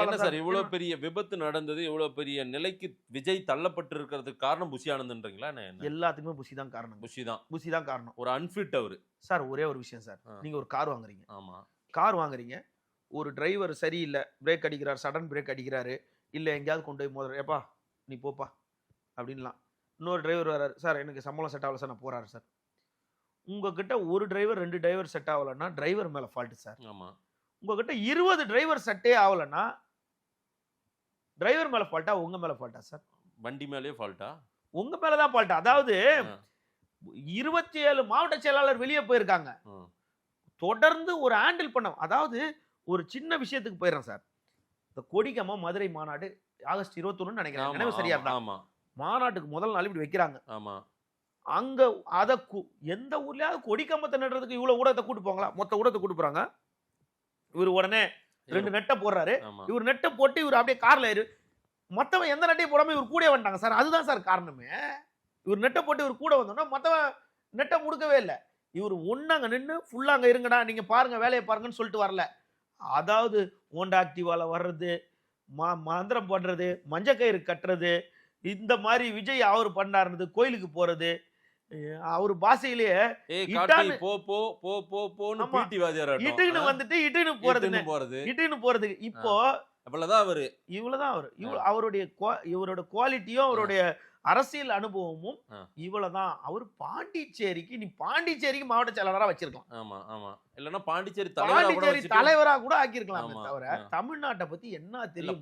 என்ன சார் இவ்வளவு பெரிய விபத்து நடந்தது, இவ்வளவு பெரிய நிலைக்கு விஜய் தள்ளப்பட்டிருக்கிறதுக்கு காரணம் புஷி ஆனந்த்ன்றீங்களா என்ன? எல்லாத்துக்குமே புஷி தான் காரணம். புஷி தான் காரணம். ஒரு அன்ஃபிட் அவரு. சார் ஒரே ஒரு விஷயம் சார். நீங்க ஒரு கார் வாங்குறீங்க. ஆமா. கார் வாங்குறீங்க. ஒரு டிரைவர் சரியில்ல. பிரேக் அடிக்கிறார், சடன் பிரேக் அடிக்கிறாரு. இல்ல எங்கயாவது கொண்டு போய் மோதுறாரு. ஏப்பா நீ போப்பா அப்படின்லாம். இன்னொரு டிரைவர் வராரு. சார் எனக்கு சம்பளம் செட் ஆகல சார், நான் போறாரு சார். உங்ககிட்ட ஒரு டிரைவர் 2 டிரைவர் செட் ஆகலன்னா டிரைவர் மேல ஃபால்ட் சார். ஆமா. உங்ககிட்ட 20 டிரைவர் செட்டே ஆகலன்னா டிரைவர் மேல ஃபால்ட்டா உங்க மேல ஃபால்ட்டா சார்? வண்டி மேலயே ஃபால்ட்டா? உங்க மேல தான் ஃபால்ட். அதாவது 27 மாவட்ட செயலாளர் வெளியே போயிருக்காங்க. தொடர்ந்து ஒரு ஹேண்டில் பண்ண, அதாவது ஒரு சின்ன விஷயத்துக்கு போயிடுறேன் சார். இந்த கொடிக்கம்பா மதுரை மாநாடு ஆகஸ்ட் 21 நினைக்கிறேன். நினைவு சரியா இருந்தா. ஆமா. மாநாட்டுக்கு முதல் நாள் இப்படி வைக்கிறாங்க. ஆமா. அங்க அத எந்த ஊர்லயாவது கொடிக்கம்பத்தை நடுறதுக்கு இவ்வளவு ஊடகத்தை கூட்டு போங்களா? மொத்த ஊடகத்தை கூட்டு போறாங்க. இவர் உடனே 2 நெட்டை போடுறாரு. இவர் நெட்டை போட்டு இவர் அப்படியே கார்ல ஏறு. மத்தவன் எந்த நெட்டையும் போடாம இவர் கூட வந்துட்டாங்க சார். அதுதான் சார் காரணமே. இவர் நெட்டை போட்டு இவர் கூட வந்தோம்னா மத்தவன் நெட்டை முடுக்கவே இல்லை. இவர் ஒன்னாங்க நின்று ஃபுல்லா அங்க இருங்கடா, நீங்க பாருங்க வேலையை பாருங்கன்னு சொல்லிட்டு வரல. அதாவது ஹோண்டா ஆக்டிவால வர்றது, மந்திரம் பண்றது, மஞ்சக்கயிறு கட்டுறது, இந்த மாதிரி விஜய் அவர் பண்ணாருது, கோயிலுக்கு போறது, அவர் பாசையிலேயே இட்டுன்னு வந்துட்டு இட்டுன்னு போறது. இப்போ இவ்வளவுதான் அவரு. இவரோட குவாலிட்டியும் அவருடைய அரசியல் அனுபவமும் இவ்வளவுதான். அவர் பாண்டிச்சேரிக்கு மாவட்ட செயலாளரா வச்சிருக்கலாம். ஆமா ஆமா. இல்லன்னா பாண்டிச்சேரி தலைவரா கூட ஆக்கியிருக்கலாம். தவிர தமிழ்நாட்டை பத்தி என்ன தெரியும்?